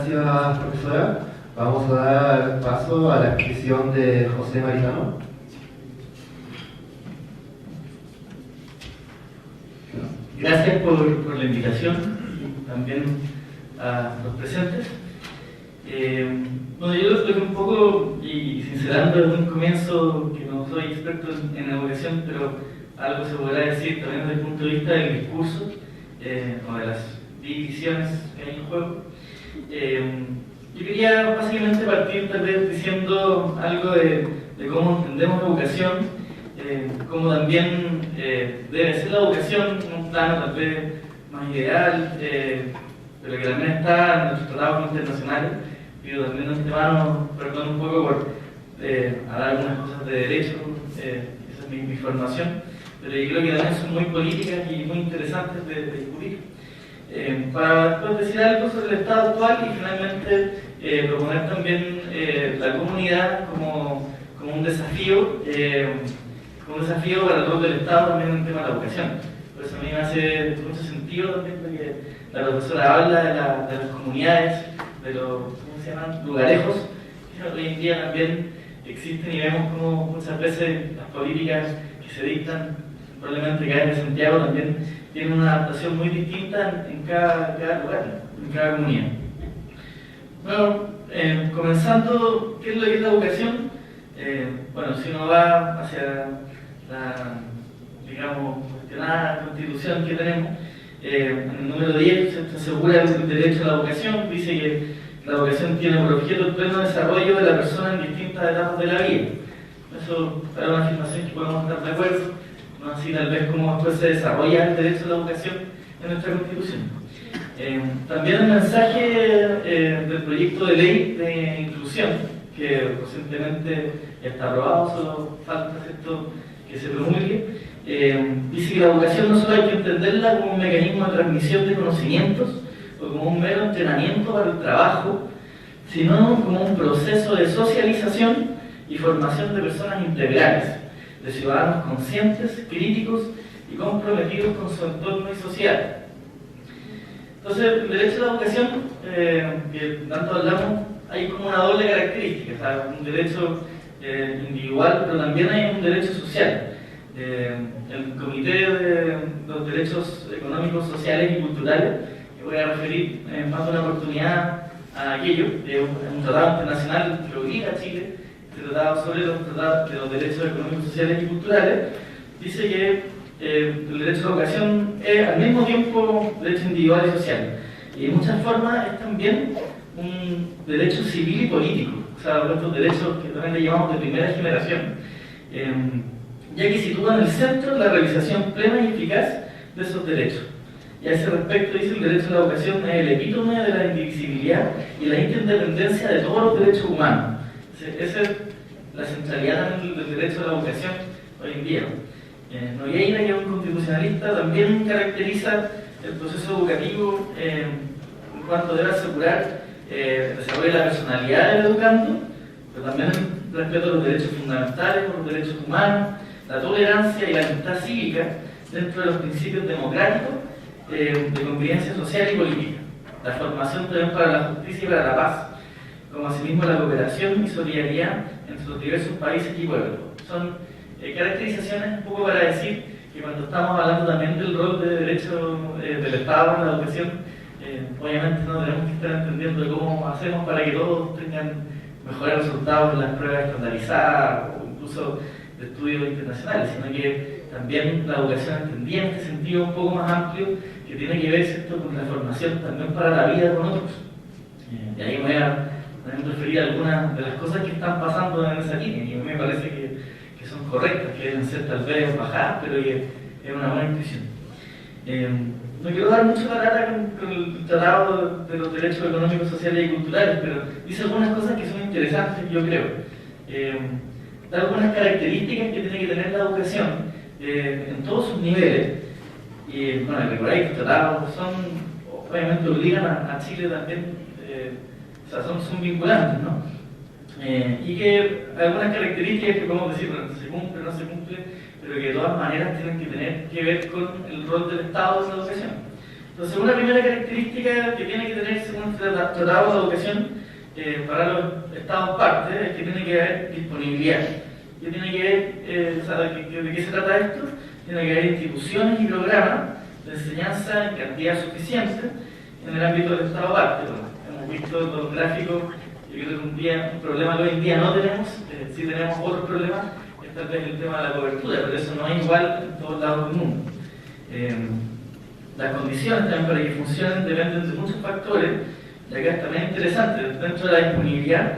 Gracias, profesora. Vamos a dar paso a la exposición de José Maritano. Gracias por la invitación y también a los presentes. Bueno, yo lo expliqué un poco y sincerando desde un comienzo que no soy experto en educación, pero algo se podrá decir también desde el punto de vista del discurso o de las divisiones que hay en juego. Yo quería básicamente partir tal vez diciendo algo de cómo entendemos la educación, cómo también debe ser la educación en un plano tal vez más ideal, pero que también está en nuestros tratados internacionales. Pido también de antemano perdón un poco por hablar algunas cosas de derecho, esa es mi formación, pero yo creo que también son muy políticas y muy interesantes de discutir. Para después decir algo sobre el estado actual y finalmente proponer también la comunidad como un desafío para el rol del Estado también en el tema de la educación. Por eso a mí me hace mucho sentido también porque la profesora habla de las comunidades, de los ¿cómo se llaman? Lugarejos, que hoy en día también existen y vemos como muchas veces las políticas que se dictan, probablemente acá en Santiago también tienen una adaptación muy distinta en cada lugar, en cada comunidad. Bueno, comenzando, ¿qué es lo que es la educación? Bueno, si uno va hacia la, digamos, cuestionada constitución que tenemos, en el número 10 se asegura el derecho a la educación, dice que la educación tiene por objeto el pleno desarrollo de la persona en distintas etapas de la vida. Eso es una afirmación que podemos estar de acuerdo, no así tal vez como después se desarrolla el derecho a la educación en nuestra constitución. También el mensaje del proyecto de ley de inclusión, que recientemente está aprobado, solo falta que se promulgue, dice que la educación no solo hay que entenderla como un mecanismo de transmisión de conocimientos o como un mero entrenamiento para el trabajo, sino como un proceso de socialización y formación de personas integrales, de ciudadanos conscientes, críticos y comprometidos con su entorno y social. Entonces, el derecho a la educación, que tanto hablamos, hay como una doble característica, o sea, un derecho individual, pero también hay un derecho social. El Comité de los Derechos Económicos, Sociales y Culturales, que voy a referir en más de una oportunidad a aquello, un tratado internacional que obliga a Chile, este tratado sobre los derechos económicos, sociales y culturales, dice que el derecho a la educación es al mismo tiempo derecho individual y social. Y de muchas formas es también un derecho civil y político, o sea, estos derechos que también le llamamos de primera generación, ya que sitúan en el centro la realización plena y eficaz de esos derechos. Y a ese respecto dice el derecho a la educación es el epítome de la indivisibilidad y la interindependencia de todos los derechos humanos. Esa es la centralidad del derecho a la educación hoy en día. Nogueira, que es un constitucionalista, también caracteriza el proceso educativo en cuanto debe asegurar el desarrollo de la personalidad del educando, pero también el respeto a los derechos fundamentales, los derechos humanos, la tolerancia y la amistad cívica dentro de los principios democráticos de convivencia social y política, la formación también para la justicia y para la paz, como asimismo la cooperación y solidaridad entre los diversos países y pueblos. Son caracterizaciones un poco para decir que cuando estamos hablando también del rol de derecho del Estado en la educación, obviamente no tenemos que estar entendiendo cómo hacemos para que todos tengan mejores resultados en las pruebas estandarizadas o incluso de estudios internacionales, sino que también la educación entendida en este sentido un poco más amplio, que tiene que ver, ¿cierto?, con la formación también para la vida con otros. Y ahí me voy a referir a algunas de las cosas que están pasando en esa línea, y a mí me parece que son correctas, que deben ser tal vez bajadas, pero que es una buena intuición. No quiero dar mucho la lata con el Tratado de los Derechos Económicos, Sociales y Culturales, pero dice algunas cosas que son interesantes, yo creo. Da algunas características que tiene que tener la educación en todos sus niveles. Y bueno, recordad que los tratados obviamente obligan a Chile también, o sea, son vinculantes, ¿no? Y que algunas características que podemos decir, bueno, se cumple, no se cumple, pero que de todas maneras tienen que tener que ver con el rol del Estado en la educación. Entonces, una primera característica que tiene que tener según el Tratado de Educación para los Estados partes es que tiene que haber disponibilidad. ¿Qué tiene que ver, de qué se trata esto? Tiene que haber instituciones y programas de enseñanza en cantidad suficiente en el ámbito del Estado parte. Hemos visto los gráficos, yo creo que un problema que hoy en día no tenemos, sí tenemos otros problemas, es tal vez el tema de la cobertura, pero eso no es igual en todos lados del mundo. Las condiciones también para que funcionen dependen de muchos factores, y acá es también interesante, dentro de la disponibilidad,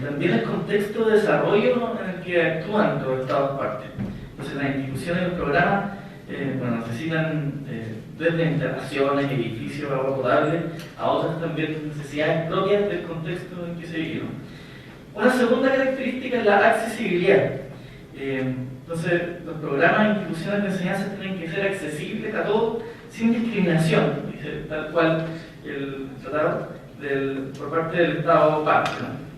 también el contexto de desarrollo en el que actúan los Estados partes. Entonces las instituciones y los programas necesitan desde instalaciones, edificios, agua potable, a otras también necesidades propias del contexto en que se vive. Una segunda característica es la accesibilidad. Entonces, los programas e instituciones de enseñanza tienen que ser accesibles a todos sin discriminación, dice tal cual el tratado por parte del Estado parte, ¿no?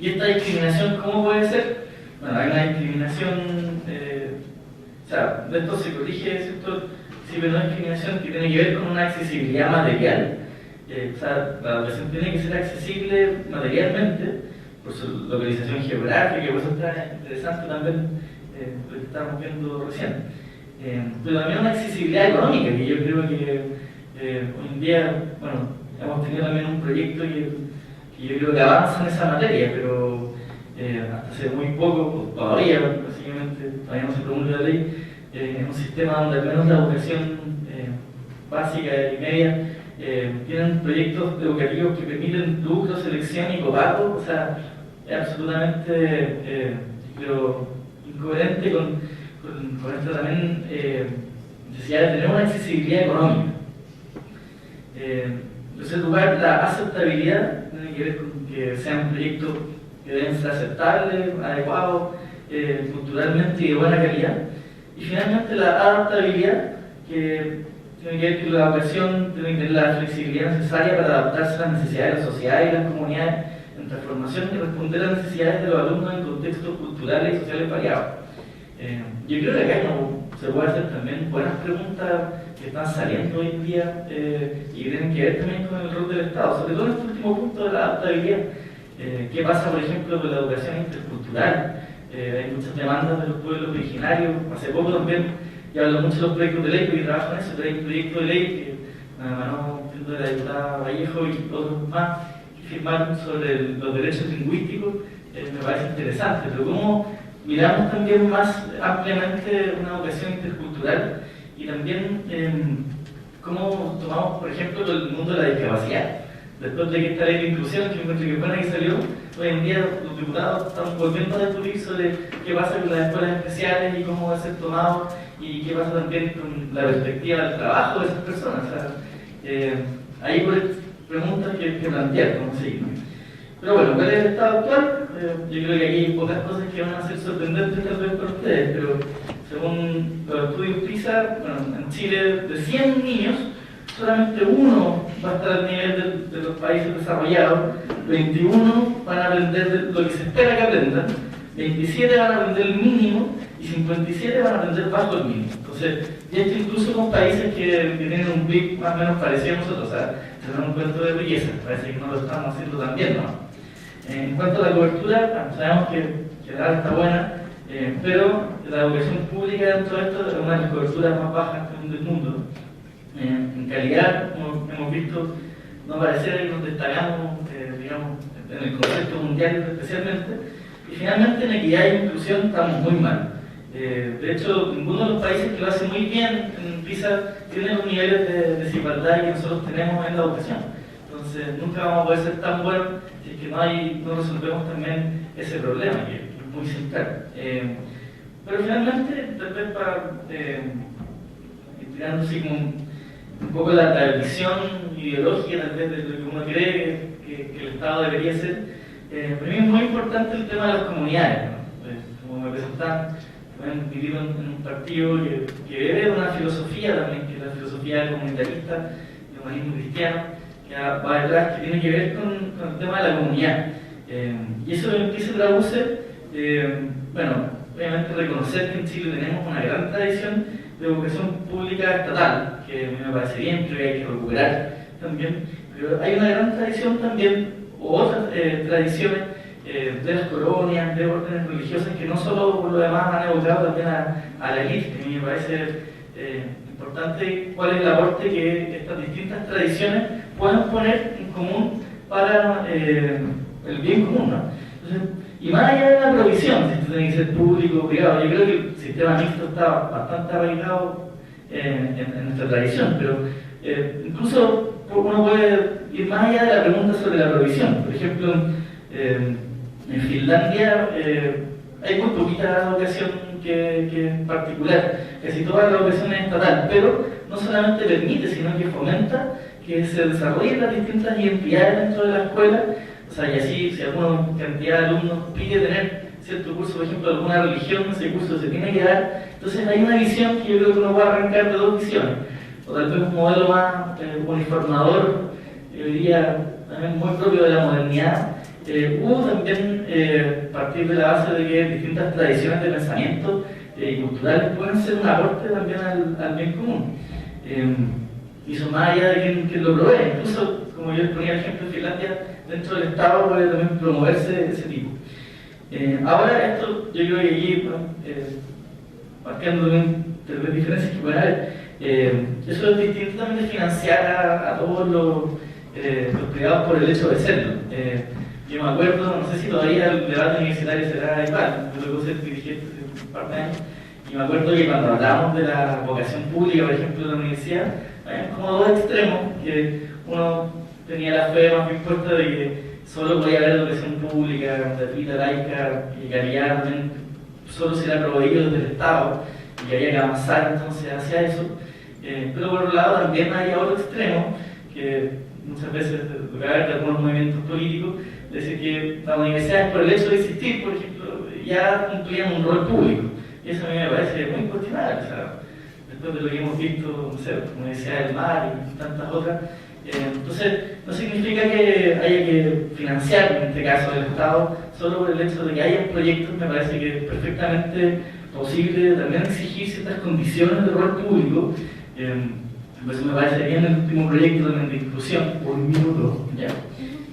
Y esta discriminación, ¿cómo puede ser? Bueno, hay una discriminación, de esto se corrige, ¿cierto? Sí, pero no discriminación que tiene que ver con una accesibilidad material. La educación tiene que ser accesible materialmente por su localización geográfica, por eso está interesante también lo que estamos viendo recién. Pero también una accesibilidad económica, que yo creo que hoy en día, hemos tenido también un proyecto que yo creo que avanza en esa materia, pero hasta hace muy poco, todavía, básicamente, todavía no se promulga la ley, en un sistema donde al menos la educación básica y media tienen proyectos educativos que permiten lucro, selección y copago, o sea, es absolutamente incoherente con esta también necesidad de tener una accesibilidad económica. En tercer lugar, la aceptabilidad tiene que ver con que sean proyectos que deben ser aceptables, adecuados, culturalmente y de buena calidad. Y finalmente la adaptabilidad, que tiene que ver con la educación, tiene que tener la flexibilidad necesaria para adaptarse a las necesidades de la sociedad y las comunidades en transformación y responder a las necesidades de los alumnos en contextos culturales y sociales variados. Yo creo que acá se puede hacer también buenas preguntas que están saliendo hoy en día y que tienen que ver también con el rol del Estado, sobre todo en este último punto de la adaptabilidad. ¿Qué pasa, por ejemplo, con la educación intercultural? Hay muchas demandas de los pueblos originarios. Hace poco también, ya hablo mucho de los proyectos de ley, porque trabajo en eso, pero hay un proyecto de ley que de la diputada Vallejo y otros más que firmaron sobre los derechos lingüísticos. Me parece interesante, pero cómo miramos también más ampliamente una educación intercultural y también cómo tomamos, por ejemplo, el mundo de la discapacidad. Después de que esta ley de inclusión, que encuentro que buena que salió, hoy en día los diputados están volviendo a discutir sobre qué pasa con las escuelas especiales y cómo va a ser tomado y qué pasa también con la perspectiva del trabajo de esas personas. O sea, hay preguntas que plantear, cómo seguir. Pero bueno, ¿cuál es el estado actual? Yo creo que aquí hay pocas cosas que van a ser sorprendentes tal vez para ustedes, pero según los estudios PISA, en Chile de 100 niños, solamente uno va a estar al nivel de los países desarrollados, 21 van a aprender lo que se espera que aprendan, 27 van a aprender el mínimo y 57 van a aprender bajo el mínimo. Entonces, y esto incluso con países que tienen un PIB más o menos parecido a nosotros, o sea, se dan un cuento de belleza, parece que no lo estamos haciendo tan bien, ¿no? En cuanto a la cobertura, sabemos que la edad está buena, pero la educación pública dentro de esto es una de las coberturas más bajas del mundo. En calidad, como hemos visto, no parece que nos destacamos, digamos, en el concepto mundial especialmente, y finalmente en equidad e inclusión estamos muy mal. De hecho, ninguno de los países que lo hace muy bien en PISA tiene los niveles de desigualdad que nosotros tenemos en la educación. Entonces, nunca vamos a poder ser tan buenos si es que no resolvemos también ese problema, que es muy central. Pero finalmente, tal vez para tirando así como un poco la visión ideológica tal vez de lo que uno cree que el Estado debería ser, para mí es muy importante el tema de las comunidades, ¿no? Como me presentan, han vivido en un partido que bebe de una filosofía también, que es la filosofía comunitarista, el humanismo cristiano, que va detrás, que tiene que ver con el tema de la comunidad. Y eso en qué se traduce, obviamente reconocer que en Chile tenemos una gran tradición de educación pública estatal, que a mí me parece bien, creo que hay que recuperar también, pero hay una gran tradición también, o otras tradiciones de las colonias, de órdenes religiosas que no solo por lo demás han evocado también a la élite. A mí me parece importante cuál es el aporte que estas distintas tradiciones puedan poner en común para el bien común, ¿no? Entonces, y más allá de la provisión, si esto tiene que ser público o privado, yo creo que el sistema mixto está bastante arraigado en nuestra tradición, pero incluso uno puede ir más allá de la pregunta sobre la provisión. Por ejemplo, en Finlandia hay muy poquita educación que en particular, casi toda la educación es estatal, pero no solamente permite, sino que fomenta que se desarrollen las distintas identidades dentro de la escuela. O sea, y así, si alguna cantidad de alumnos pide tener cierto curso, por ejemplo, alguna religión, ese curso se tiene que dar. Entonces hay una visión que yo creo que uno puede arrancar de dos visiones. O tal vez un modelo más uniformador, yo diría también muy propio de la modernidad. Hubo también, partir de la base de que distintas tradiciones de pensamiento y culturales pueden ser un aporte también al bien común. Y eso más allá de quien lo provee. Incluso, como yo les ponía el ejemplo de Finlandia, dentro del Estado puede también promoverse ese tipo. Ahora esto, yo creo que aquí, marcando también diferencias que pueden haber, eso es distinto también de financiar a todos los privados por el hecho de serlo. Yo me acuerdo, no sé si todavía el debate universitario será igual, yo luego ser dirigente hace un par de años, y me acuerdo que cuando hablábamos de la vocación pública, por ejemplo, de la universidad, había como dos extremos, que uno tenía la fe más bien puesta de que solo podía haber educación pública, gratuita, laica, y calidad también solo será proveído desde el Estado, y que había que avanzar entonces hacia eso. Pero por otro lado también hay otro extremo, que muchas veces de algunos movimientos políticos, decir que las universidades por el hecho de existir, por ejemplo, ya cumplían un rol público. Y eso a mí me parece muy cuestionable. O sea, después de lo que hemos visto, no sé, como Universidad del Mar y tantas otras, entonces no significa que haya que financiar, en este caso del Estado, solo por el hecho de que haya proyectos. Me parece que es perfectamente posible también exigir ciertas condiciones de rol público. Por eso me parece bien el último proyecto también de inclusión. Un minuto. Ya.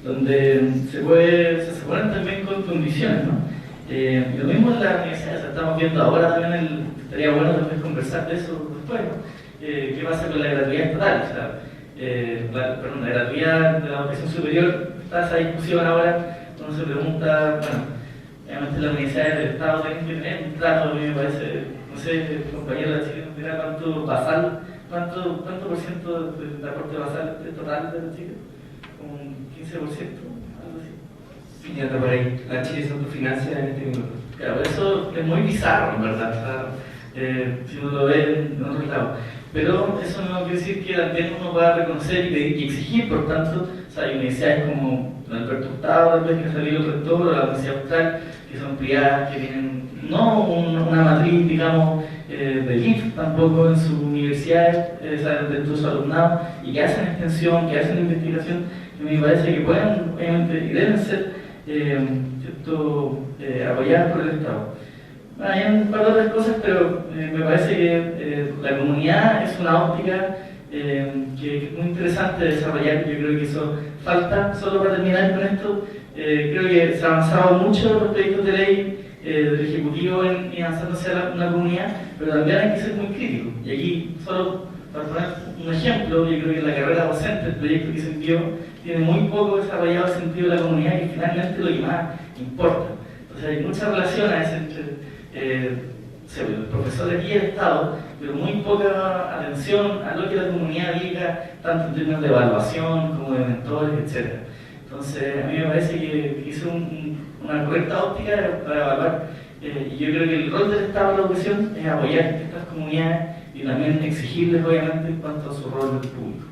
Donde se ponen también con condiciones, ¿no? Y lo mismo en la universidad, o sea, estamos viendo ahora también, estaría bueno después conversar de eso después, ¿no? ¿Qué pasa con la gratuidad estatal? O sea, la gratuidad de la educación superior, está esa discusión ahora, uno se pregunta, bueno, obviamente las universidades del Estado tienen que tener un trato, a mí me parece, no sé, el compañero de la Chile nos dirá cuánto por ciento del aporte basal es total de la Chile, como un 15%, algo así. Sí, ya está por ahí. La Chile se autofinancia en este minuto. Claro, eso es muy bizarro, en verdad, o sea, si uno lo ve en otro lado. Pero eso no quiere decir que también uno pueda reconocer y pedir y exigir, por tanto, o sea, hay universidades como la Alberto Hurtado, tal vez, que ha salido el rector, o la Universidad Austral, que son privadas, que tienen no una matriz, digamos, de IF tampoco en sus universidades, dentro de su alumnado, y que hacen extensión, que hacen investigación, que me parece que pueden, obviamente, y deben ser apoyadas por el Estado. Bueno, hay un par de otras cosas, pero me parece que la comunidad es una óptica que es muy interesante de desarrollar. Yo creo que eso falta. Solo para terminar con esto, creo que se ha avanzado mucho los proyectos de ley del Ejecutivo en avanzando hacia una comunidad, pero también hay que ser muy crítico. Y aquí, solo para poner un ejemplo, yo creo que en la carrera docente, el proyecto que se envió, tiene muy poco desarrollado el sentido de la comunidad, que finalmente es lo que más importa. Entonces hay muchas relaciones entre los profesores y el Estado, pero muy poca atención a lo que la comunidad diga, tanto en términos de evaluación como de mentores, etc. Entonces, a mí me parece que hizo una correcta óptica para evaluar, y yo creo que el rol del Estado en la educación es apoyar a estas comunidades y también exigirles, obviamente, en cuanto a su rol público.